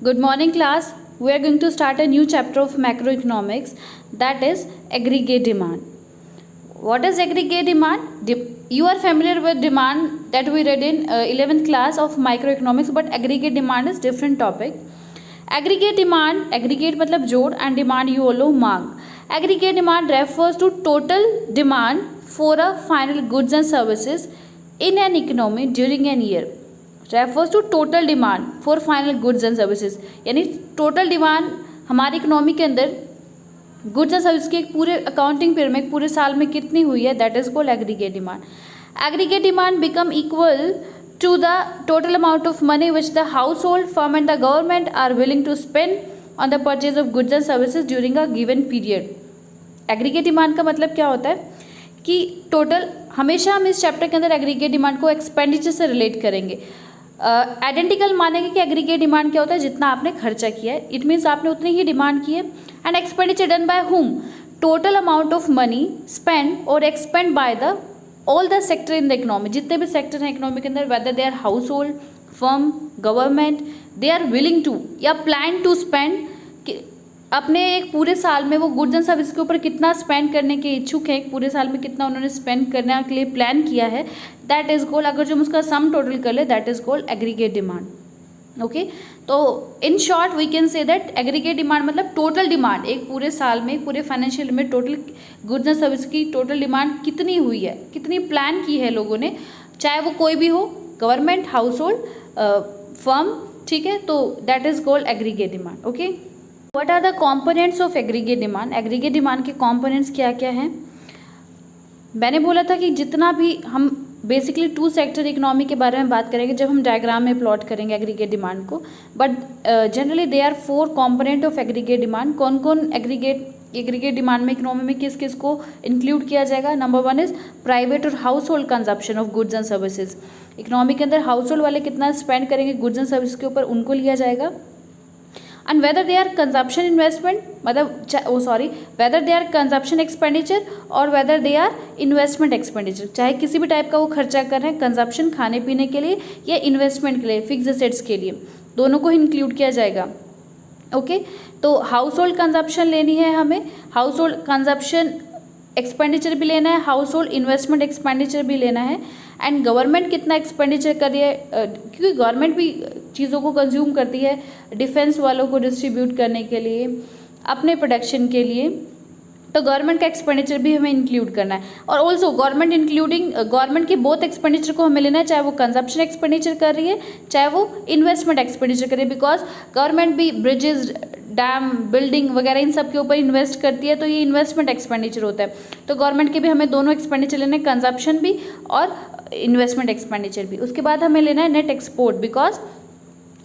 Good morning, class. We are going to start a new chapter of macroeconomics, that is aggregate demand. What is aggregate demand? You are familiar with demand that we read in 11th class of microeconomics, but aggregate demand is different topic. Aggregate demand, aggregate मतलब जोड़, and demand you all know मांग. Aggregate demand refers to total demand for a final goods and services in an economy during an year. Refers to total demand for final goods and services, यानी total demand हमारी economy के अंदर goods and service की एक पूरे accounting period में, एक पूरे साल में कितनी हुई है, that is called aggregate demand. Aggregate demand become equal to the total amount of money which the household, firm and the government are willing to spend on the purchase of goods and services during a given period. Aggregate demand का मतलब क्या होता है कि total, हमेशा हम इस chapter के अंदर एग्रीगेट डिमांड को एक्सपेंडिचर से रिलेट करेंगे. आइडेंटिकल मानेंगे कि एग्रीगेट डिमांड क्या होता है, जितना आपने खर्चा किया है, इट मीन्स आपने उतनी ही डिमांड की है. And expenditure done by whom, total amount of money spend और expend by the all the sector in the economy, जितने भी सेक्टर हैं इकोनॉमी के अंदर, whether they are household, firm, government, they are willing to या plan to spend, अपने एक पूरे साल में वो गुड्स एंड सर्विस के ऊपर कितना स्पेंड करने के इच्छुक है, एक पूरे साल में कितना उन्होंने स्पेंड करने के लिए प्लान किया है, दैट इज कॉल्ड, अगर जो हम उसका सम टोटल कर ले, that is called aggregate demand. Okay, तो in short we can say that aggregate demand मतलब टोटल डिमांड, एक पूरे साल में, पूरे फाइनेंशियल में टोटल गुड्स एंड सर्विस की टोटल डिमांड कितनी हुई है, कितनी प्लान की है लोगों ने, चाहे वो कोई भी हो, गवर्नमेंट, हाउस होल्ड, फर्म, ठीक है, तो that is called aggregate demand. Okay, what are the components of aggregate demand. Aggregate demand के कॉम्पोनेंट्स क्या क्या हैं. मैंने बोला था कि जितना भी हम बेसिकली टू सेक्टर इकोनॉमी के बारे में बात करेंगे जब हम डायग्राम में प्लॉट करेंगे एग्रीगेट डिमांड को, but generally they are 4 component of aggregate demand. कौन कौन एग्रीगेट डिमांड में इकोनॉमी में किस किस को इंक्लूड किया जाएगा. नंबर 1 इज प्राइवेट और house hold consumption of goods and services. Economy के अंदर हाउस होल्ड वाले कितना स्पेंड करेंगे गुड्स एंड सर्विस के ऊपर, उनको लिया जाएगा. And whether they are consumption investment, मतलब whether they are consumption expenditure और whether they are investment expenditure, चाहे किसी भी टाइप का वो खर्चा कर रहे हैं, कंजप्शन खाने पीने के लिए या इन्वेस्टमेंट के लिए, फिक्स एसेट्स के लिए, दोनों को इंक्लूड किया जाएगा. ओके, तो हाउस होल्ड कंजप्शन लेनी है हमें, हाउस होल्ड कंजप्शन एक्सपेंडिचर भी लेना है, हाउस होल्ड इन्वेस्टमेंट एक्सपेंडिचर भी लेना है. एंड गवर्नमेंट कितना एक्सपेंडिचर कर रही है, क्योंकि गवर्नमेंट भी चीज़ों को कंज्यूम करती है डिफेंस वालों को डिस्ट्रीब्यूट करने के लिए, अपने प्रोडक्शन के लिए, तो गवर्नमेंट का एक्सपेंडिचर भी हमें इंक्लूड करना है. और ऑल्सो गवर्नमेंट के बोथ एक्सपेंडिचर को हमें लेना है, चाहे वो कंजप्शन एक्सपेंडिचर कर रही है, चाहे वो इन्वेस्टमेंट एक्सपेंडिचर कर रही है, बिकॉज गवर्नमेंट भी ब्रिजेस, डैम, बिल्डिंग वगैरह इन सब के ऊपर इन्वेस्ट करती है, तो ये इन्वेस्टमेंट एक्सपेंडिचर होता है. तो गवर्नमेंट के भी हमें दोनों एक्सपेंडिचर लेने, कंजप्शन भी और इन्वेस्टमेंट एक्सपेंडिचर भी. उसके बाद हमें लेना है net export, because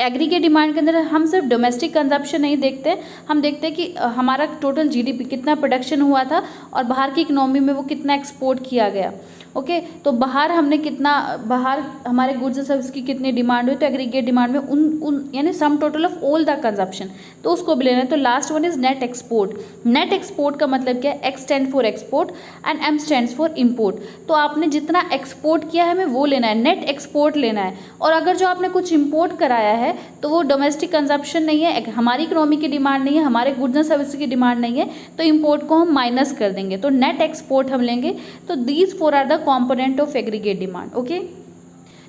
aggregate demand के अंदर हम सिर्फ डोमेस्टिक कंजप्शन नहीं देखते, हम देखते हैं कि हमारा टोटल जीडीपी कितना प्रोडक्शन हुआ था और बाहर की इकोनॉमी में वो कितना एक्सपोर्ट किया गया. ओके, तो बाहर हमारे गुड्स एंड सर्विस की कितनी डिमांड हुई, तो एग्रीगेट डिमांड में उन यानी sum total of all the consumption, तो उसको भी लेना है. तो last one is net export. Net export का मतलब क्या है, X stands for export and M stands for import. तो आपने जितना एक्सपोर्ट किया है हमें वो लेना है, नेट एक्सपोर्ट लेना है. और अगर जो आपने कुछ इम्पोर्ट कराया है तो वो डोमेस्टिक कंजप्शन नहीं है, हमारी इकोनॉमी की डिमांड नहीं है, हमारे गुड्स एंड सर्विस की डिमांड नहीं है, तो इम्पोर्ट को हम माइनस कर देंगे, तो नेट एक्सपोर्ट हम लेंगे. तो these 4 are the component of aggregate demand. Okay,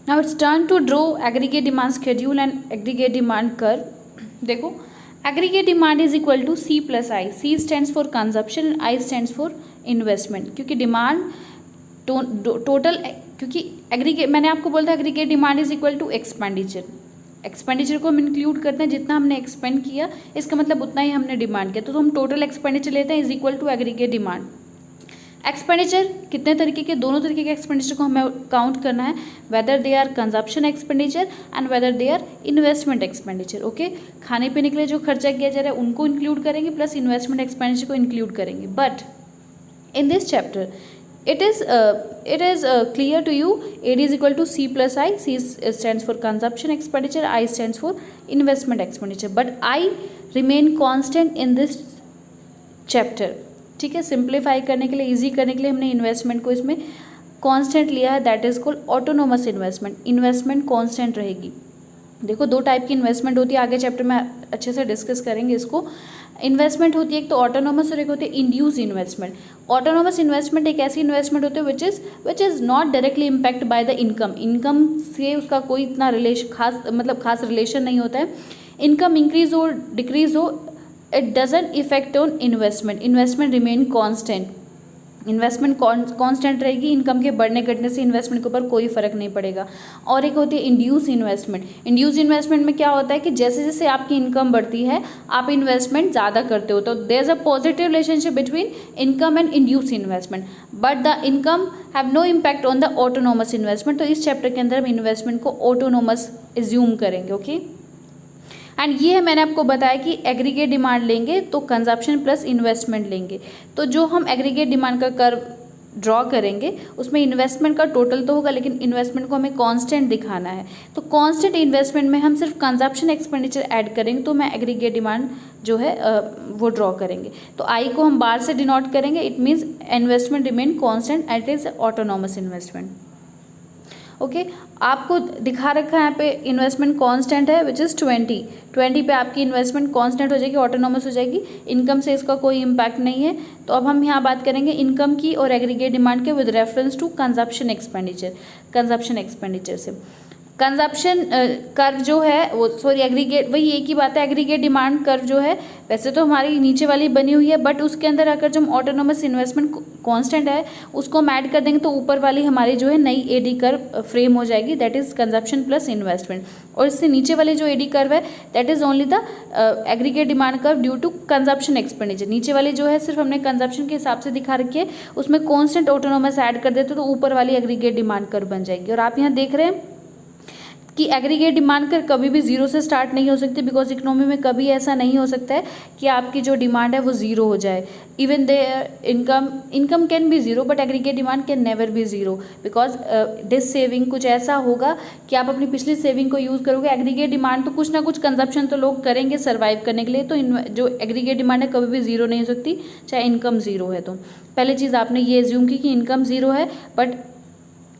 now it's turn to draw aggregate demand schedule and aggregate demand curve. देखो, aggregate demand is equal to C plus I. C stands for consumption and I stands for investment. क्योंकि demand total, क्योंकि aggregate, मैंने आपको बोला था aggregate demand is equal to expenditure. Expenditure को हम include करते हैं, जितना हमने एक्सपेंड किया इसका मतलब उतना ही हमने डिमांड किया, तो हम टोटल एक्सपेंडिचर लेते हैं is equal to aggregate demand. Expenditure कितने तरीके के, दोनों तरीके के एक्सपेंडिचर को हमें काउंट करना है, whether they are consumption expenditure and whether they are investment expenditure. Okay, खाने पीने के लिए जो खर्चा किया जा रहा है उनको इंक्लूड करेंगे, प्लस इन्वेस्टमेंट एक्सपेंडिचर को इंक्लूड करेंगे. But in this chapter it is clear to you, AD is equal to C plus I. C stands for consumption expenditure, I stands for investment expenditure, but I remain constant in this chapter. ठीक है, simplify करने के लिए, easy करने के लिए हमने investment को इसमें कांस्टेंट लिया है, that is called autonomous investment. Investment constant रहेगी. देखो 2 टाइप की इन्वेस्टमेंट होती है, आगे चैप्टर में अच्छे से डिस्कस करेंगे इसको। इन्वेस्टमेंट होती है एक तो ऑटोनोमस और एक होती है इंड्यूस इन्वेस्टमेंट। ऑटोनोमस इन्वेस्टमेंट एक ऐसी इन्वेस्टमेंट होती है which is not directly impact by the income से उसका कोई इतना खास रिलेशन नहीं होता है। इनकम इंक्रीज हो डिक्रीज हो, it doesn't effect on investment remain constant. Investment constant रहेगी, इनकम के बढ़ने घटने से इन्वेस्टमेंट के ऊपर कोई फर्क नहीं पड़ेगा। और एक होती है इंड्यूस इन्वेस्टमेंट। इंड्यूस इन्वेस्टमेंट में क्या होता है कि जैसे जैसे आपकी इनकम बढ़ती है आप इन्वेस्टमेंट ज़्यादा करते हो, तो there is a positive relationship between income and induce investment, but the income have no impact on the autonomous investment. तो इस चैप्टर के अंदर हम इन्वेस्टमेंट को ऑटोनोमस एज्यूम करेंगे, ओके। एंड ये है मैंने आपको बताया कि एग्रीगेट डिमांड लेंगे तो कंजप्शन प्लस इन्वेस्टमेंट लेंगे। तो जो हम एग्रीगेट डिमांड का कर्व ड्रॉ करेंगे उसमें इन्वेस्टमेंट का टोटल तो होगा, लेकिन इन्वेस्टमेंट को हमें कांस्टेंट दिखाना है। तो कांस्टेंट इन्वेस्टमेंट में हम सिर्फ कंजप्शन एक्सपेंडिचर ऐड करेंगे तो मैं एग्रीगेट डिमांड जो है वो ड्रॉ करेंगे। तो आई को हम बार से डिनोट करेंगे, it means investment remain constant eight is autonomous investment, okay. आपको दिखा रखा है यहाँ पे इन्वेस्टमेंट कांस्टेंट है विच इज़ 20 पे आपकी इन्वेस्टमेंट कांस्टेंट हो जाएगी, ऑटोनोमस हो जाएगी, इनकम से इसका कोई इम्पैक्ट नहीं है। तो अब हम यहाँ बात करेंगे इनकम की और एग्रीगेट डिमांड के with reference to consumption expenditure से। कंजप्शन कर्व जो है वो एग्रीगेट वही एक ही बात है, एग्रीगेट डिमांड कर्व जो है वैसे तो हमारी नीचे वाली बनी हुई है, बट उसके अंदर अगर जो ऑटोनोमस इन्वेस्टमेंट कांस्टेंट है उसको हम ऐड कर देंगे तो ऊपर वाली हमारी जो है नई एडी कर्व फ्रेम हो जाएगी, that is consumption plus investment. और इससे नीचे वाली जो एडी कर्व है that is only the aggregate demand curve due to consumption expenditure. नीचे वाली जो है सिर्फ हमने कंजप्शन के हिसाब से दिखा रखी है, उसमें कांस्टेंट ऑटोनोमस ऐड कर देते तो ऊपर वाली एग्रीगेट डिमांड कर्व बन जाएगी। और आप यहाँ देख रहे हैं कि एग्रीगेट डिमांड कर कभी भी जीरो से स्टार्ट नहीं हो सकती, बिकॉज इकोनॉमी में कभी ऐसा नहीं हो सकता है कि आपकी जो डिमांड है वो ज़ीरो हो जाए। Even there income can be zero but aggregate demand can never be zero, because dissaving कुछ ऐसा होगा कि आप अपनी पिछली सेविंग को यूज़ करोगे। एग्रीगेट डिमांड तो कुछ ना कुछ कंजप्शन तो लोग करेंगे सर्वाइव करने के लिए, तो जो एग्रीगेट डिमांड है कभी भी ज़ीरो नहीं हो सकती चाहे इनकम ज़ीरो है। तो पहली चीज़ आपने ये एज्यूम की कि इनकम ज़ीरो है but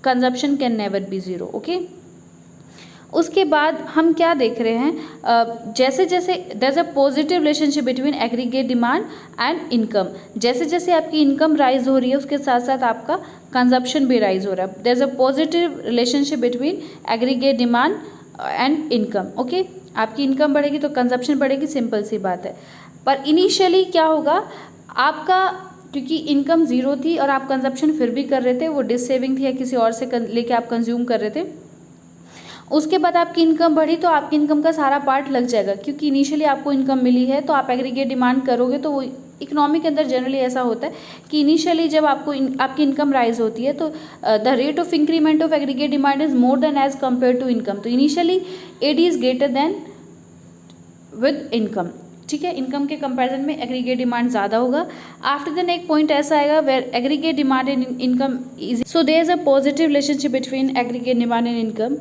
consumption can never be zero, okay. उसके बाद हम क्या देख रहे हैं, जैसे जैसे there is a positive relationship between aggregate demand and income. जैसे जैसे आपकी इनकम राइज हो रही है उसके साथ साथ आपका कंजप्शन भी राइज हो रहा है। There is a positive relationship between aggregate demand and income, okay. आपकी इनकम बढ़ेगी तो कंजप्शन बढ़ेगी, सिंपल सी बात है। पर इनिशियली क्या होगा आपका, क्योंकि इनकम ज़ीरो थी और आप कंजप्शन फिर भी कर रहे थे, वो डिस सेविंग थी या किसी और से लेके आप कंज्यूम कर रहे थे, उसके बाद आपकी इनकम बढ़ी तो आपकी इनकम का सारा पार्ट लग जाएगा, क्योंकि इनिशियली आपको इनकम मिली है तो आप एग्रीगेट डिमांड करोगे। तो वो इकोनॉमी के अंदर जनरली ऐसा होता है कि इनिशियली जब आपकी इनकम राइज होती है तो the rate of increment of aggregate demand is more than as compare to income. तो initially AD is greater than with income, ठीक है। इनकम के कंपैरिजन में एग्रीगेट डिमांड ज़्यादा होगा। आफ्टर देन एक पॉइंट ऐसा आएगा where aggregate demand and income is, so there is a positive relationship between aggregate demand and income.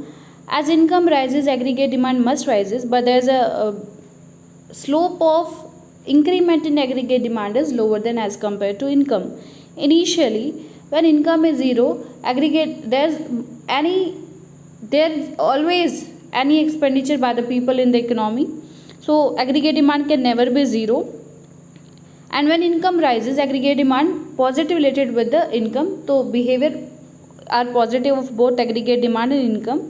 As income rises, aggregate demand must rises, but there is a slope of increment in aggregate demand is lower than as compared to income. Initially, when income is zero, there's always any expenditure by the people in the economy, so aggregate demand can never be zero. And when income rises, aggregate demand positive related with the income, so behavior are positive of both aggregate demand and income.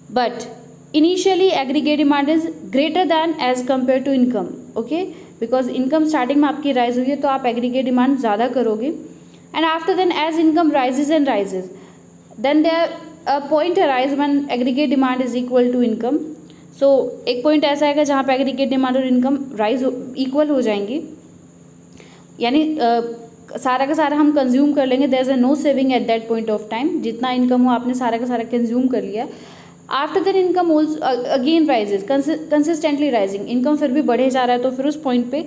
But initially aggregate demand is greater than as compared to income, okay, because income starting में आपकी rise हुई है तो आप aggregate demand ज़्यादा करोगे। and after then as income rises and rises, then there a point arise when aggregate demand is equal to income. so एक point ऐसा आएगा जहाँ पे aggregate demand और income rise equal हो जाएंगी, यानी सारा का सारा हम कंज्यूम कर लेंगे, there is a no saving at that point of time, जितना इनकम हो आपने सारा का सारा कंज्यूम कर लिया। After then income again rises consistently rising, income फिर भी बढ़े जा रहा है तो फिर उस पॉइंट पे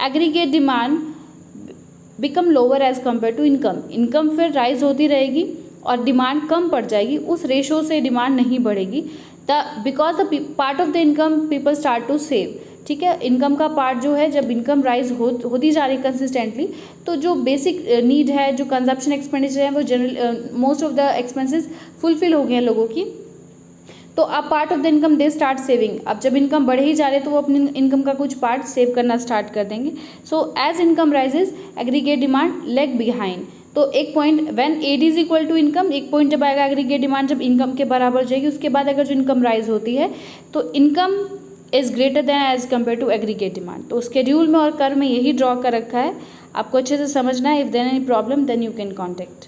aggregate demand become lower as compare to income. Income फिर राइज होती रहेगी और डिमांड कम पड़ जाएगी, उस रेशो से डिमांड नहीं बढ़ेगी because the part of the income people start to save, ठीक है। इनकम का पार्ट जो है जब इनकम राइज होती जा रही है कंसिस्टेंटली तो जो बेसिक नीड है, जो कंजप्शन एक्सपेंडिचर है, वो general most of the expenses fulfil हो गए हैं लोगों की, तो अब part of the income they start saving. अब जब इनकम बढ़ ही जा रही है तो वो अपनी इनकम का कुछ पार्ट सेव करना स्टार्ट कर देंगे। So as income rises aggregate demand lag behind. तो एक point when AD is equal to income, एक पॉइंट जब आएगा एग्रीगेट डिमांड जब इनकम के बराबर हो जाएगी, उसके बाद अगर जो इनकम राइज होती है तो income is greater than as compare to aggregate demand. तो स्केड्यूल में और कर में यही ड्रॉ कर रखा है, आपको अच्छे से समझना है। If there any problem then you can contact.